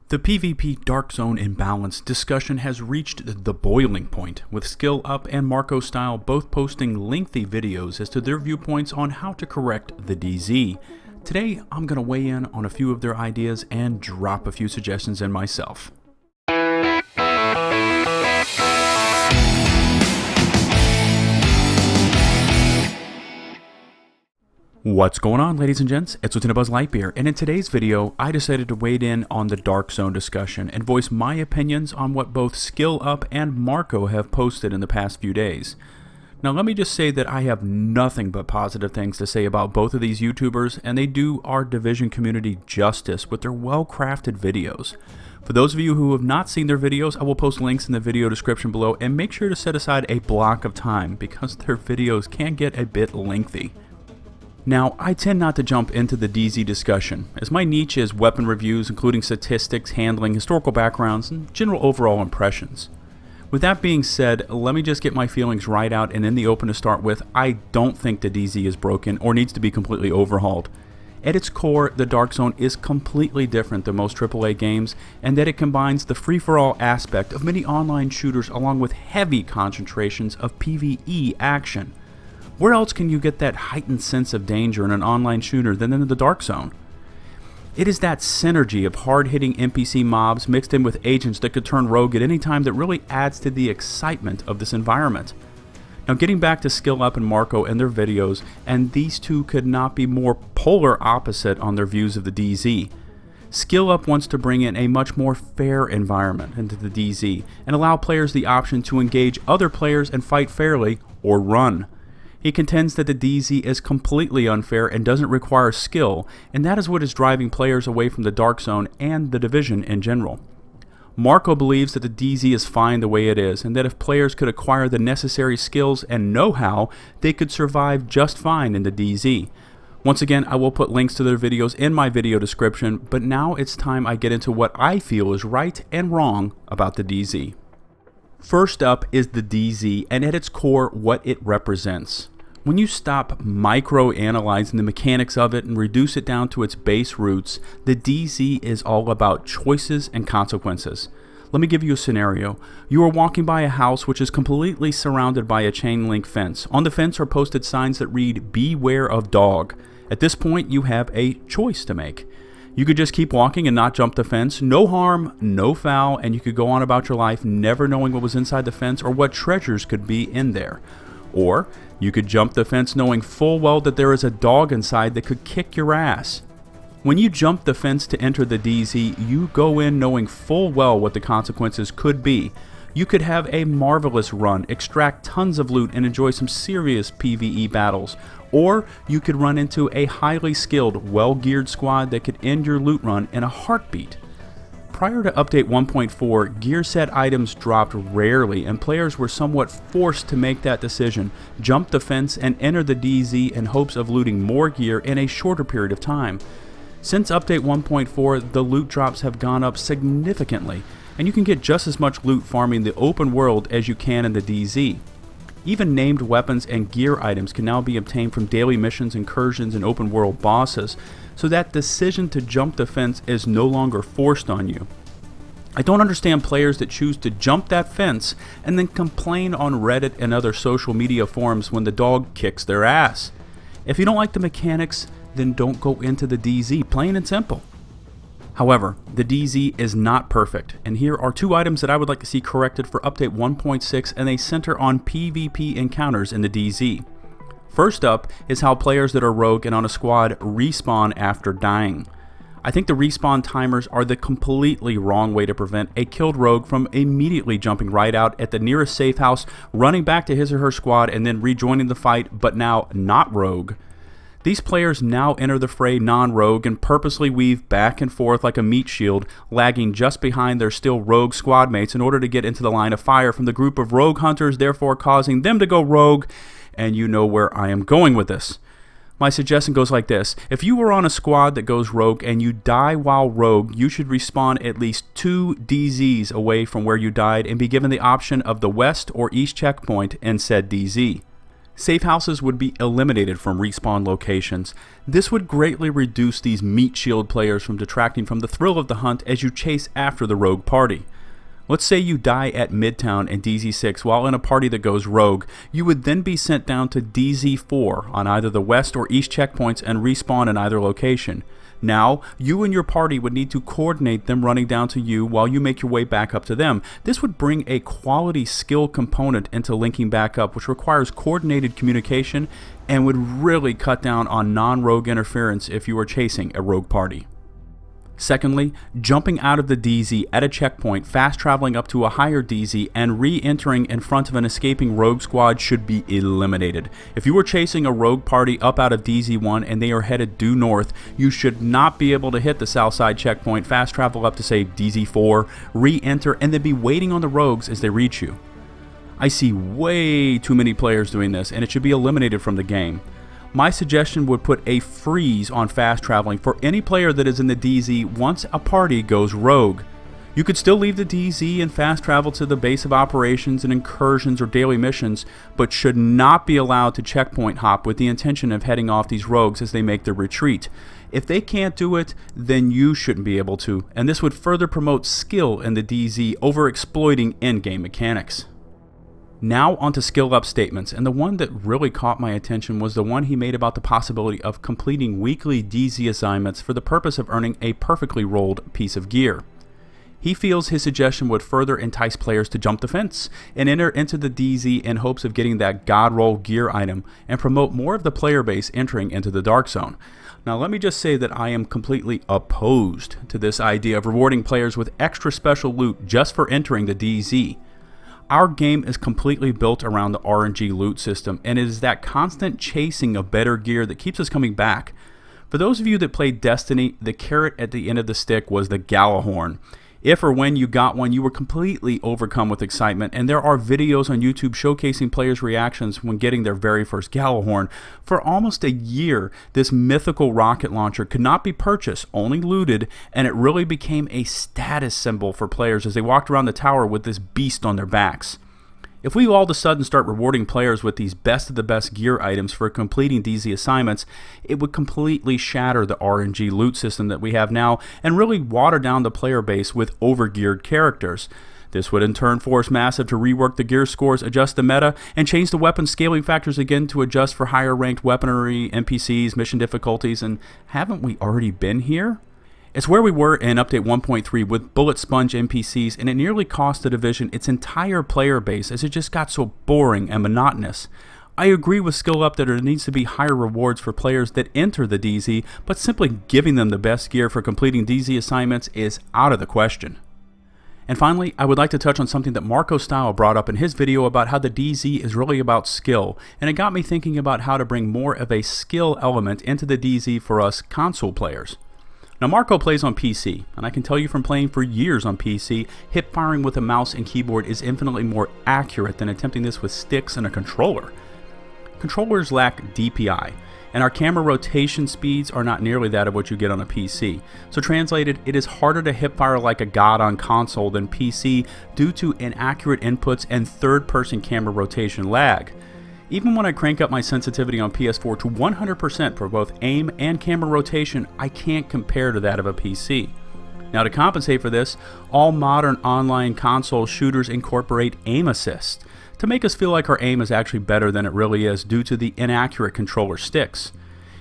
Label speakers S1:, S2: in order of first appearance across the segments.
S1: The PvP Dark Zone imbalance discussion has reached the boiling point, with Skill Up and MarcoStyle both posting lengthy videos as to their viewpoints on how to correct the DZ. Today, I'm going to weigh in on a few of their ideas and drop a few suggestions in myself. What's going on, ladies and gents? It's LtBuzzLitebeer, and in today's video, I decided to weigh in on the Dark Zone discussion and voice my opinions on what both Skill Up and Marco have posted in the past few days. Now, let me just say that I have nothing but positive things to say about both of these YouTubers, and they do our Division community justice with their well-crafted videos. For those of you who have not seen their videos, I will post links in the video description below, and make sure to set aside a block of time because their videos can get a bit lengthy. Now, I tend not to jump into the DZ discussion, as my niche is weapon reviews, including statistics, handling, historical backgrounds, and general overall impressions. With that being said, let me just get my feelings right out and in the open to start with. I don't think the DZ is broken or needs to be completely overhauled. At its core, the Dark Zone is completely different than most AAA games, and that it combines the free-for-all aspect of many online shooters along with heavy concentrations of PvE action. Where else can you get that heightened sense of danger in an online shooter than in the Dark Zone? It is that synergy of hard-hitting NPC mobs mixed in with agents that could turn rogue at any time that really adds to the excitement of this environment. Now, getting back to Skill Up and Marco and their videos, and these two could not be more polar opposite on their views of the DZ. Skill Up wants to bring in a much more fair environment into the DZ and allow players the option to engage other players and fight fairly or run. He contends that the DZ is completely unfair and doesn't require skill, and that is what is driving players away from the Dark Zone and the Division in general. Marco believes that the DZ is fine the way it is, and that if players could acquire the necessary skills and know-how, they could survive just fine in the DZ. Once again, I will put links to their videos in my video description, but now it's time I get into what I feel is right and wrong about the DZ. First up is the DZ, and at its core, what it represents. When you stop micro-analyzing the mechanics of it and reduce it down to its base roots, the DZ is all about choices and consequences. Let me give you a scenario. You are walking by a house which is completely surrounded by a chain link fence. On the fence are posted signs that read, "Beware of dog." At this point, you have a choice to make. You could just keep walking and not jump the fence, no harm, no foul, and you could go on about your life never knowing what was inside the fence or what treasures could be in there. Or you could jump the fence knowing full well that there is a dog inside that could kick your ass. When you jump the fence to enter the DZ, you go in knowing full well what the consequences could be. You could have a marvelous run, extract tons of loot, and enjoy some serious PvE battles. Or you could run into a highly skilled, well-geared squad that could end your loot run in a heartbeat. Prior to Update 1.4, gear set items dropped rarely, and players were somewhat forced to make that decision, jump the fence, and enter the DZ in hopes of looting more gear in a shorter period of time. Since Update 1.4, the loot drops have gone up significantly, and you can get just as much loot farming the open world as you can in the DZ. Even named weapons and gear items can now be obtained from daily missions, incursions, and open world bosses, so that decision to jump the fence is no longer forced on you. I don't understand players that choose to jump that fence and then complain on Reddit and other social media forums when the dog kicks their ass. If you don't like the mechanics, then don't go into the DZ, plain and simple. However, the DZ is not perfect, and here are two items that I would like to see corrected for Update 1.6, and they center on PvP encounters in the DZ. First up is how players that are rogue and on a squad respawn after dying. I think the respawn timers are the completely wrong way to prevent a killed rogue from immediately jumping right out at the nearest safe house, running back to his or her squad, and then rejoining the fight, but now not rogue. These players now enter the fray non-rogue and purposely weave back and forth like a meat shield, lagging just behind their still rogue squad mates in order to get into the line of fire from the group of rogue hunters, therefore causing them to go rogue, and you know where I am going with this. My suggestion goes like this. If you were on a squad that goes rogue and you die while rogue, you should respawn at least 2 DZs away from where you died and be given the option of the west or east checkpoint in said DZ. Safe houses would be eliminated from respawn locations. This would greatly reduce these meat shield players from detracting from the thrill of the hunt as you chase after the rogue party. Let's say you die at Midtown and DZ6 while in a party that goes rogue. You would then be sent down to DZ4 on either the west or east checkpoints and respawn in either location. Now, you and your party would need to coordinate them running down to you while you make your way back up to them. This would bring a quality skill component into linking back up, which requires coordinated communication and would really cut down on non-rogue interference if you are chasing a rogue party. Secondly, jumping out of the DZ at a checkpoint, fast traveling up to a higher DZ, and re-entering in front of an escaping rogue squad should be eliminated. If you were chasing a rogue party up out of DZ1 and they are headed due north, you should not be able to hit the south side checkpoint, fast travel up to say DZ4, re-enter, and then be waiting on the rogues as they reach you. I see way too many players doing this, and it should be eliminated from the game. My suggestion would put a freeze on fast traveling for any player that is in the DZ once a party goes rogue. You could still leave the DZ and fast travel to the base of operations and incursions or daily missions, but should not be allowed to checkpoint hop with the intention of heading off these rogues as they make their retreat. If they can't do it, then you shouldn't be able to, and this would further promote skill in the DZ over exploiting in-game mechanics. Now onto Skill Up statements, and the one that really caught my attention was the one he made about the possibility of completing weekly DZ assignments for the purpose of earning a perfectly rolled piece of gear. He feels his suggestion would further entice players to jump the fence and enter into the DZ in hopes of getting that God roll gear item and promote more of the player base entering into the Dark Zone. Now let me just say that I am completely opposed to this idea of rewarding players with extra special loot just for entering the DZ. Our game is completely built around the RNG loot system, and it is that constant chasing of better gear that keeps us coming back. For those of you that played Destiny, the carrot at the end of the stick was the Gjallarhorn. If or when you got one, you were completely overcome with excitement, and there are videos on YouTube showcasing players' reactions when getting their very first Gjallarhorn. For almost a year, this mythical rocket launcher could not be purchased, only looted, and it really became a status symbol for players as they walked around the tower with this beast on their backs. If we all of a sudden start rewarding players with these best of the best gear items for completing DZ assignments, it would completely shatter the RNG loot system that we have now and really water down the player base with overgeared characters. This would in turn force Massive to rework the gear scores, adjust the meta, and change the weapon scaling factors again to adjust for higher ranked weaponry, NPCs, mission difficulties, and haven't we already been here? It's where we were in Update 1.3 with bullet sponge NPCs, and it nearly cost the division its entire player base as it just got so boring and monotonous. I agree with Skill Up that there needs to be higher rewards for players that enter the DZ, but simply giving them the best gear for completing DZ assignments is out of the question. And finally, I would like to touch on something that MarcoStyle brought up in his video about how the DZ is really about skill, and it got me thinking about how to bring more of a skill element into the DZ for us console players. Now Marco plays on PC, and I can tell you from playing for years on PC, hip firing with a mouse and keyboard is infinitely more accurate than attempting this with sticks and a controller. Controllers lack DPI, and our camera rotation speeds are not nearly that of what you get on a PC. So translated, it is harder to hip fire like a god on console than PC due to inaccurate inputs and third-person camera rotation lag. Even when I crank up my sensitivity on PS4 to 100% for both aim and camera rotation, I can't compare to that of a PC. Now to compensate for this, all modern online console shooters incorporate aim assist to make us feel like our aim is actually better than it really is due to the inaccurate controller sticks.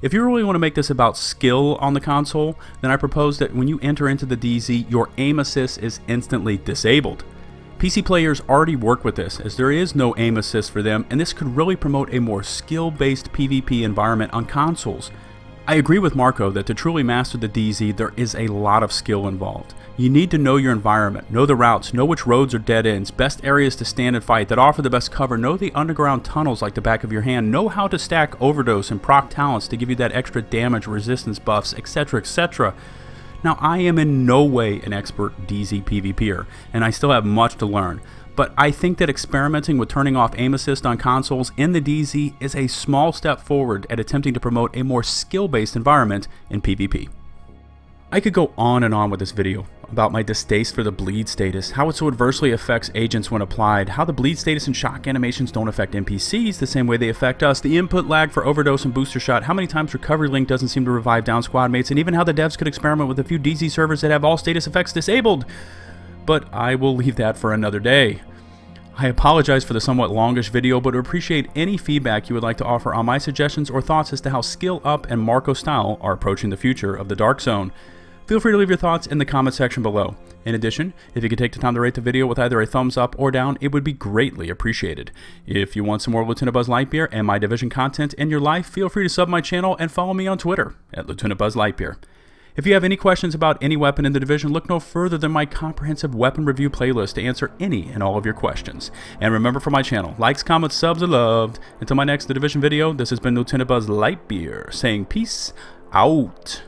S1: If you really want to make this about skill on the console, then I propose that when you enter into the DZ, your aim assist is instantly disabled. PC players already work with this, as there is no aim assist for them, and this could really promote a more skill-based PvP environment on consoles. I agree with Marco that to truly master the DZ, there is a lot of skill involved. You need to know your environment, know the routes, know which roads are dead ends, best areas to stand and fight that offer the best cover, know the underground tunnels like the back of your hand, know how to stack overdose and proc talents to give you that extra damage, resistance buffs, etc, etc. Now, I am in no way an expert DZ PvPer, and I still have much to learn, but I think that experimenting with turning off aim assist on consoles in the DZ is a small step forward at attempting to promote a more skill-based environment in PvP. I could go on and on with this video about my distaste for the bleed status, how it so adversely affects agents when applied, how the bleed status and shock animations don't affect NPCs the same way they affect us, the input lag for overdose and booster shot, how many times recovery link doesn't seem to revive down squad mates, and even how the devs could experiment with a few DZ servers that have all status effects disabled. But I will leave that for another day. I apologize for the somewhat longish video, but would appreciate any feedback you would like to offer on my suggestions or thoughts as to how Skill Up and MarcoStyle are approaching the future of the Dark Zone. Feel free to leave your thoughts in the comment section below. In addition, if you could take the time to rate the video with either a thumbs up or down, it would be greatly appreciated. If you want some more LtBuzzLitebeer and my division content in your life, feel free to sub my channel and follow me on Twitter at LtBuzzLitebeer. If you have any questions about any weapon in the division, look no further than my comprehensive weapon review playlist to answer any and all of your questions. And remember, for my channel, likes, comments, subs are loved. Until my next The Division video, this has been LtBuzzLitebeer saying peace out.